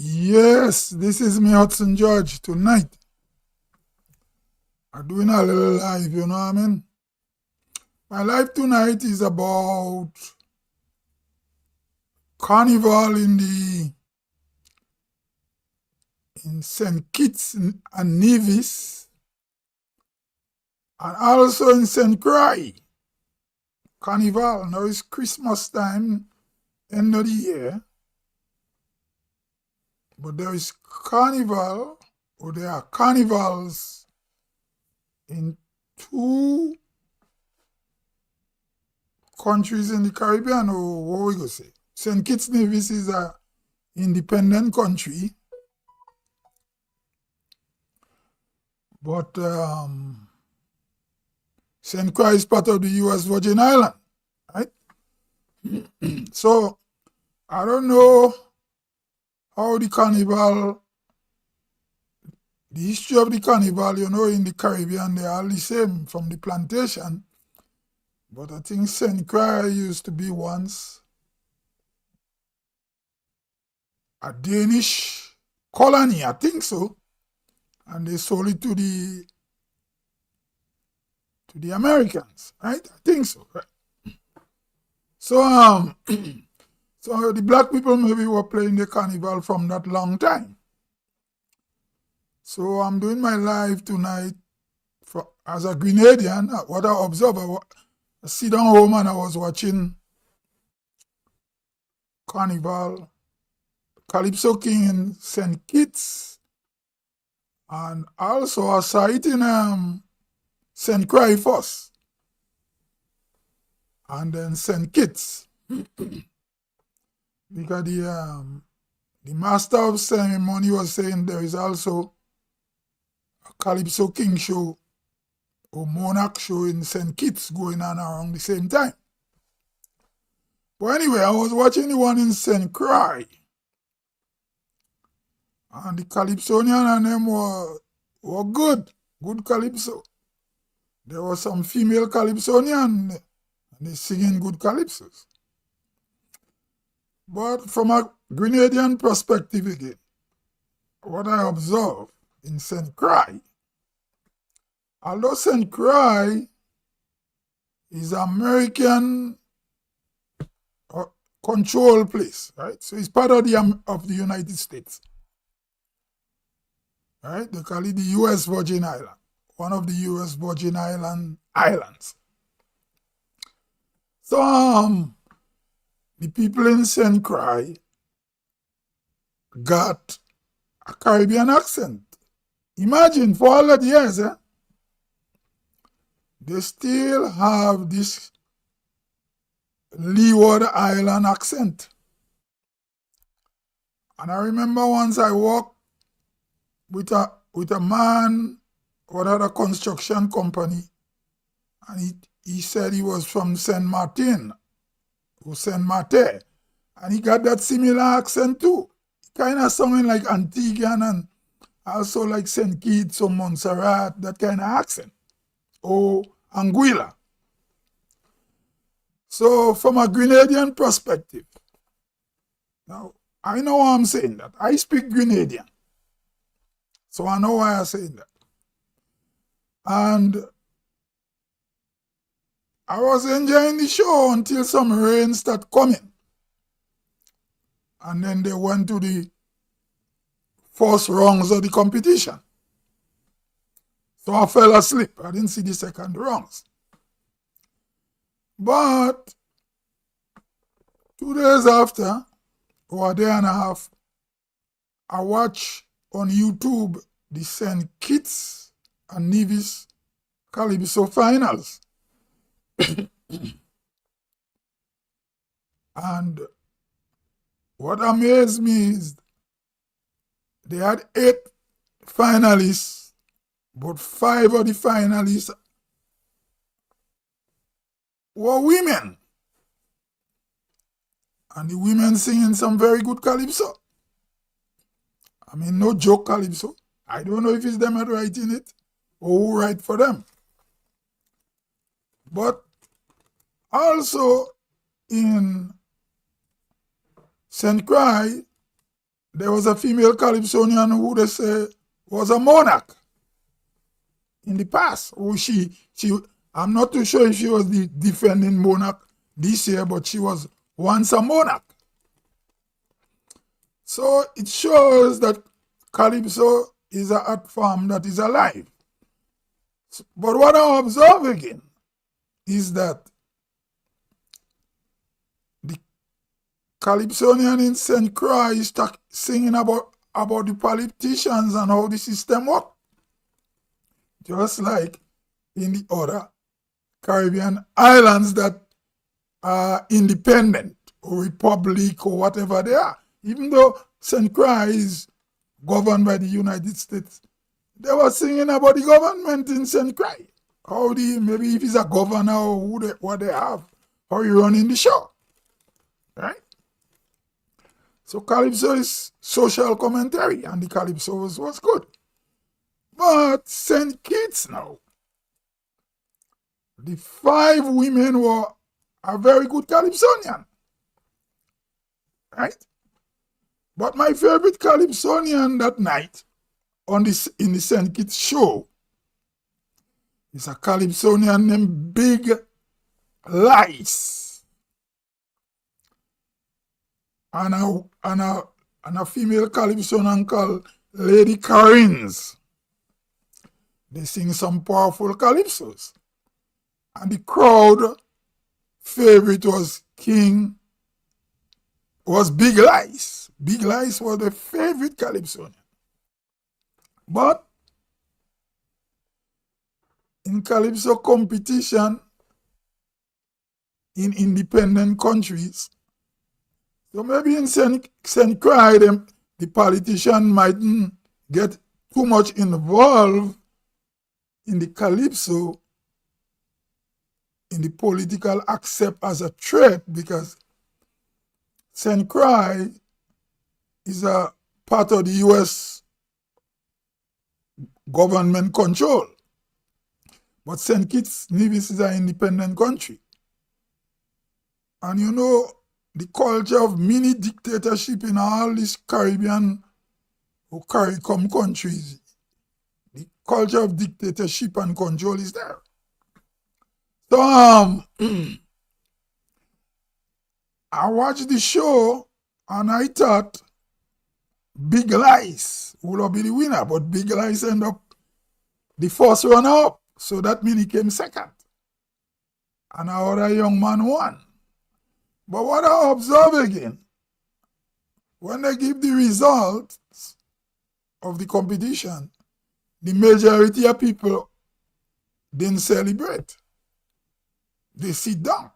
Yes, this is me, Hudson George. Tonight, I'm doing a little live, you know what I mean? My live tonight is about carnival in St. Kitts and Nevis, and also in St. Croix. Carnival. Now it's Christmas time, end of the year, but there is carnival, or there are carnivals in two countries in the Caribbean, or what we gonna say? St. Kitts Nevis is a independent country, but St. Croix is part of the U.S. Virgin Island, right? So I don't know how the history of the carnival, in the Caribbean, they are all the same from the plantation. But I think St. Croix used to be once a Danish colony, I think so. And they sold it to the Americans, right? I think so, right? So so the black people maybe were playing the carnival from that long time. So I'm doing my live tonight as a Grenadian. What I observed, I sit down home and I was watching Carnival, Calypso King in St. Kitts, and also I saw it in St. Croix first, and then St. Kitts, because the master of ceremony was saying there is also a Calypso King show or Monarch show in St. Kitts going on around the same time. But anyway, I was watching the one in St. Croix, and the Calypsonian and them were good Calypso. There was some female Calypsonian, and they singing good Calypsos. But from a Grenadian perspective again, what I observe in St. Croix, although St. Croix is American control place, right? So it's part of the United States, right? They call it the U.S. Virgin Island, one of the U.S. Virgin Islands. So the people in St. Croix got a Caribbean accent. Imagine for all that years, they still have this Leeward Island accent. And I remember once I walked with a man who had a construction company, and he said he was from Saint Martin or Saint Martin, and he got that similar accent too. Kind of sounding like Antiguan and also like St. Kitts or Montserrat, that kind of accent, or Anguilla. So from a Grenadian perspective, now I know why I'm saying that. I speak Grenadian, so I know why I'm saying that. And I was enjoying the show until some rain started coming. And then they went to the first rounds of the competition. So I fell asleep. I didn't see the second rounds. But 2 days after, or a day and a half, I watched on YouTube the St. Kitts and Nevis Calypso finals. And what amazed me is they had 8 finalists, but 5 of the finalists were women. And the women singing some very good Calypso. I mean, no joke Calypso. I don't know if it's them that writing it or who write for them. But also in St. Croix, there was a female Calypsonian who they say was a monarch in the past. Who I'm not too sure if she was the defending monarch this year, but she was once a monarch. So it shows that Calypso is an art form that is alive. But what I observe again is that the Calypsonian in St. Croix is singing about the politicians and how the system works. Just like in the other Caribbean islands that are independent or republic or whatever they are. Even though St. Croix is governed by the United States, they were singing about the government in St. Croix. Maybe if he's a governor or what they have, how you running the show. Right? So Calypso is social commentary, and the Calypso was good. But St. Kitts now, the 5 women are very good Calypsonian. Right? But my favorite Calypsonian that night in the St. Kitts show is a Calypsonian named Big Lice. And a female Calypsonian called Lady Carins. They sing some powerful calypsos. And the crowd favorite was Big Lice. Big Lice was the favorite Calypsonian. But in Calypso competition in independent countries, so maybe in St. Croix, the politician mightn't get too much involved in the Calypso, in the political accept as a threat, because St. Croix is a part of the U.S. government control. But St. Kitts, Nevis is an independent country. And you know, the culture of mini dictatorship in all these Caribbean or CARICOM countries, the culture of dictatorship and control is there. So I watched the show and I thought Big Lice would be the winner, but Big Lice ended up the first runner-up. So that means he came second. And our other young man won. But what I observe again, when they give the results of the competition, the majority of people didn't celebrate. They sit down.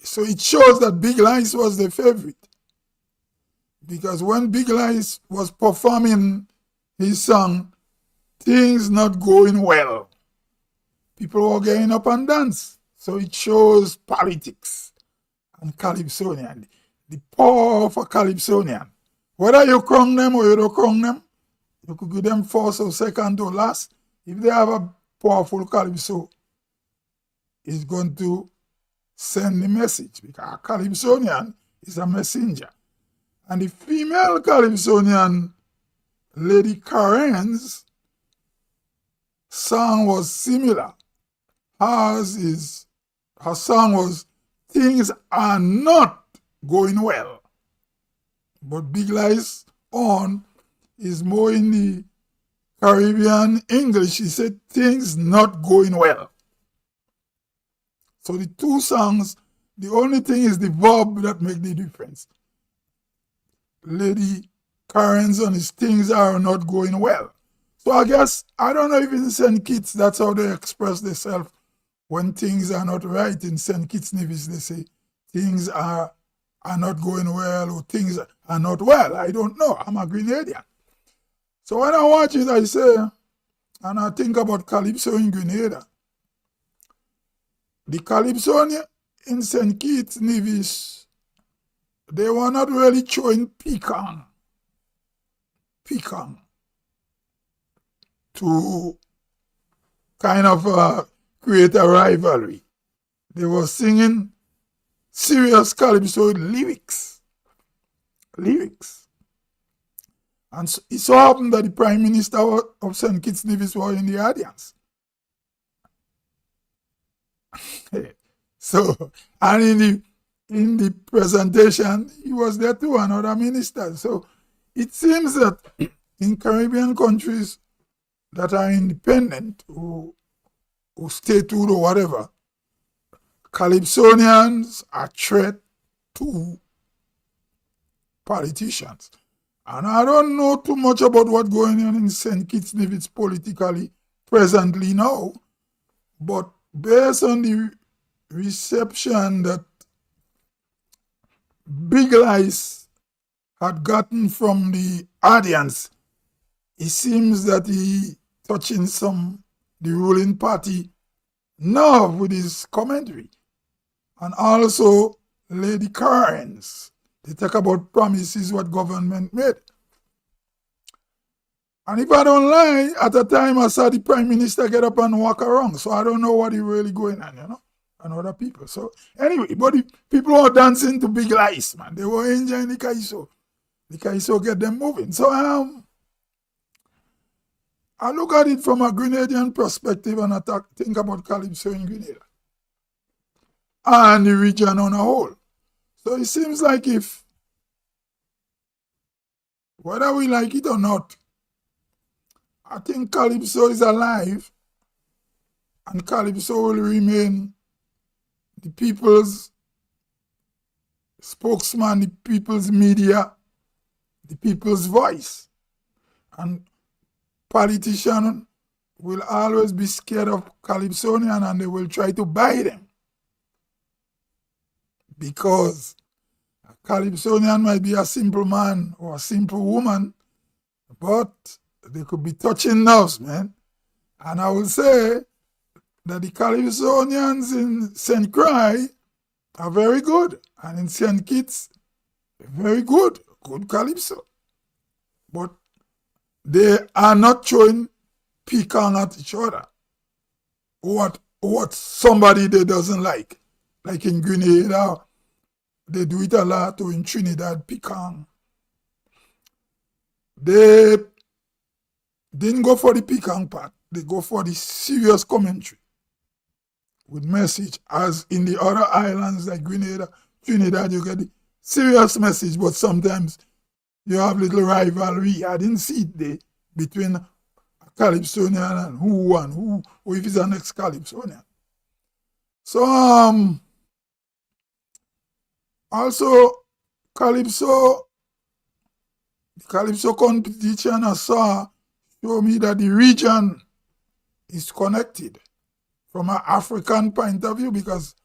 So it shows that Big Lice was the favorite. Because when Big Lice was performing his song, Things Not Going Well, people were getting up and dance. So it shows politics and Calypsonian, the power of a Calypsonian. Whether you crown them or you don't crown them, you could give them first or second or last. If they have a powerful Calypso, it's going to send the message, because a Calypsonian is a messenger. And the female Calypsonian, Lady Karen's song was similar. Her song was Things Are Not Going Well. But Big Lice on is more in the Caribbean English. He said Things Not Going Well. So the two songs, the only thing is the verb that make the difference. Lady Karen's on his Things Are Not Going Well. So I guess, I don't know if in St. Kitts that's how they express themselves when things are not right. In St. Kitts Nevis, they say things are not going well or things are not well. I don't know. I'm a Grenadian. So when I watch it, I say, and I think about Calypso in Grenada. The Calypso in St. Kitts Nevis, they were not really showing pecan to kind of create a rivalry. They were singing serious calypso with lyrics. And so, it so happened that the Prime Minister of St. Kitts Nevis was in the audience. So, and in the presentation, he was there too, another minister. So it seems that in Caribbean countries that are independent, or statehood or whatever, Calypsonians are threat to politicians. And I don't know too much about what's going on in St. Kitts Nevis politically presently now, but based on the reception that Big Lice had gotten from the audience, it seems that he touching the ruling party nerve with his commentary. And also Lady Karens, they talk about promises what government made. And if I don't lie, at the time I saw the Prime Minister get up and walk around. So I don't know what is really going on, and other people. So anyway, but the people were dancing to Big Lice, man. They were enjoying the Calypso. The Calypso get them moving. So I look at it from a Grenadian perspective, and I think about Calypso in Grenada and the region on a whole. So it seems like if, whether we like it or not, I think Calypso is alive, and Calypso will remain the people's spokesman, the people's media, the people's voice. And politicians will always be scared of Calypsonian, and they will try to buy them. Because a Calypsonian might be a simple man or a simple woman, but they could be touching nerves, man. And I will say that the Calypsonians in St. Croix are very good. And in St. Kitts, very good Calypso. But they are not showing pecan at each other. What somebody they doesn't like. Like in Grenada, they do it a lot, or in Trinidad, pecan. They didn't go for the pecan part. They go for the serious commentary with message, as in the other islands like Grenada, Trinidad, you get the serious message, but sometimes you have little rivalry. I didn't see it there between a Calypsonian and who won, who if it's an ex-Calypsonian. So also Calypso, the Calypso competition I saw show me that the region is connected from an African point of view, because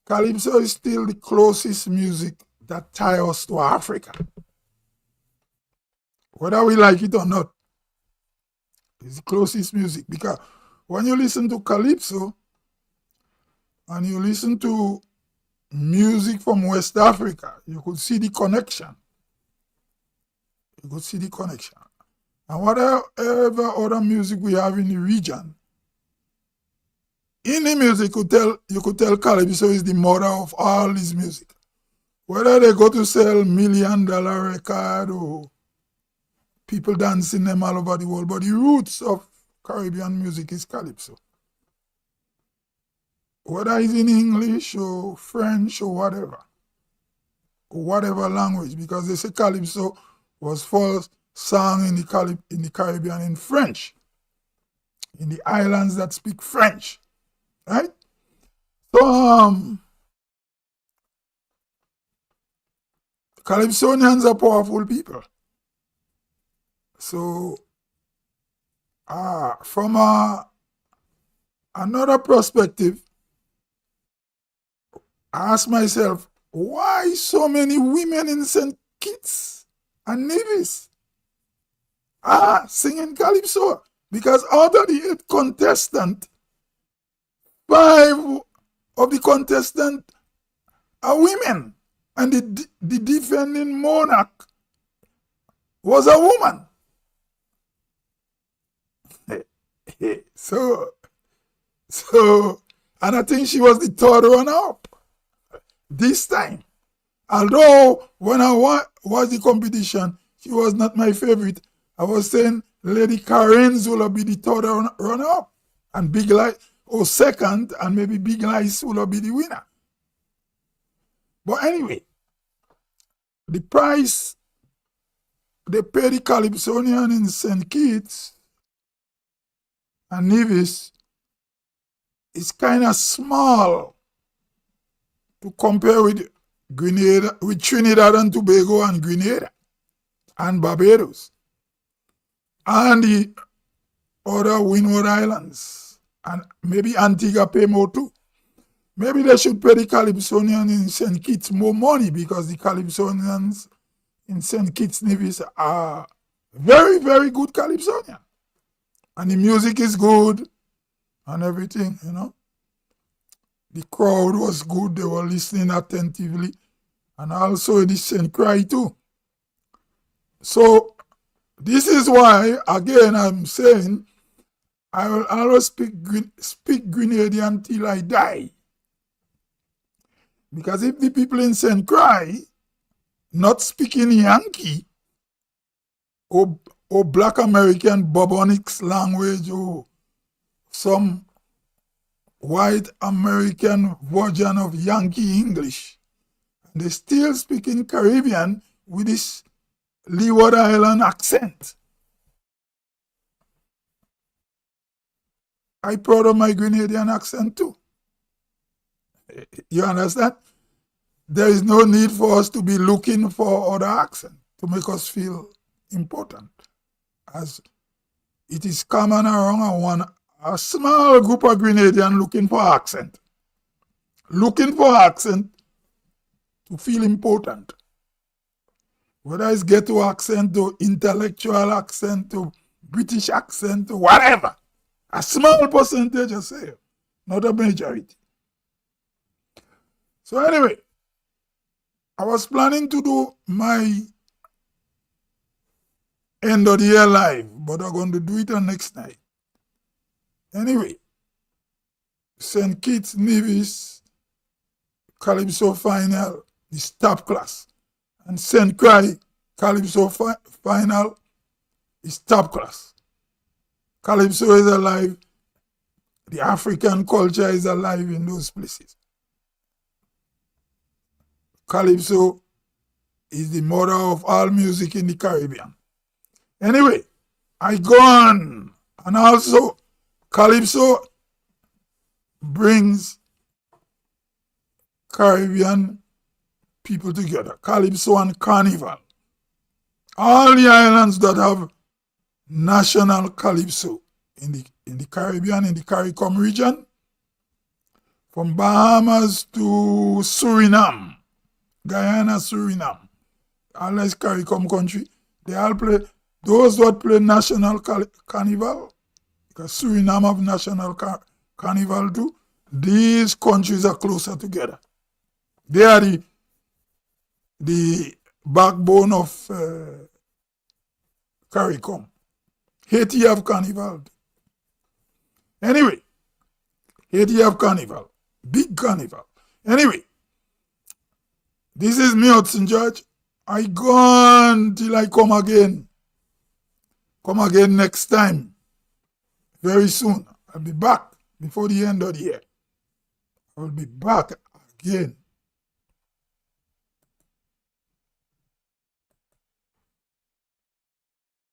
Calypso is still the closest music that ties us to Africa. Whether we like it or not, it's the closest music. Because when you listen to Calypso and you listen to music from West Africa, you could see the connection. And whatever other music we have in the region, in the music you could tell Calypso is the mother of all this music. Whether they go to sell $1 million record or people dancing them all over the world, but the roots of Caribbean music is Calypso. Whether it's in English or French or whatever language, because they say Calypso was first sung in the Caribbean in French, in the islands that speak French, right? So Calypsonians are powerful people. So from another perspective, I ask myself, why so many women in St. Kitts and Nevis are singing Calypso? Because out of the 8 contestants, 5 of the contestants are women. And the defending monarch was a woman. So, and I think she was the 3rd runner-up. this time. Although when I watched the competition, she was not my favorite. I was saying Lady Karen's will be the third runner-up, and Big Light or second, and maybe Big Lights will be the winner. But anyway, the price they pay the Calypsonian in St. Kitts and Nevis is kind of small to compare with Grenada, with Trinidad and Tobago and Grenada and Barbados and the other Windward Islands and maybe Antigua pay more too. Maybe they should pay the Calypsonian in St. Kitts more money, because the Calypsonians in St. Kitts Nevis are very, very good Calypsonian. And the music is good and everything, you know. The crowd was good. They were listening attentively. And also the St. Croix too. So this is why, again, I'm saying I will always speak Grenadian till I die. Because if the people in St. Croix not speaking Yankee or Black American Bubonics language or some white American version of Yankee English, they still speak in Caribbean with this Leeward Island accent. I'm proud of my Grenadian accent too. You understand? There is no need for us to be looking for other accent to make us feel important. As it is common around a small group of Grenadians looking for accent. Looking for accent to feel important. Whether it's ghetto accent or intellectual accent or British accent or whatever. A small percentage, I say, not a majority. So anyway, I was planning to do my end of the year live, but I'm going to do it on next night. Anyway, St. Kitts Nevis Calypso final is top class. And St. Croix Calypso final is top class. Calypso is alive. The African culture is alive in those places. Calypso is the mother of all music in the Caribbean. Anyway, I go on. And also, Calypso brings Caribbean people together. Calypso and Carnival. All the islands that have national Calypso in the Caribbean, in the CARICOM region, from Bahamas to Suriname, Guyana, Suriname, all these CARICOM country, they all play, those that play national carnival, because Suriname have national carnival too, these countries are closer together. They are the backbone of CARICOM. Haiti have carnival. Anyway, Haiti have carnival. Big carnival. Anyway, this is me, Hudson George. I gone till I come again. Come again next time. Very soon. I'll be back before the end of the year. I will be back again.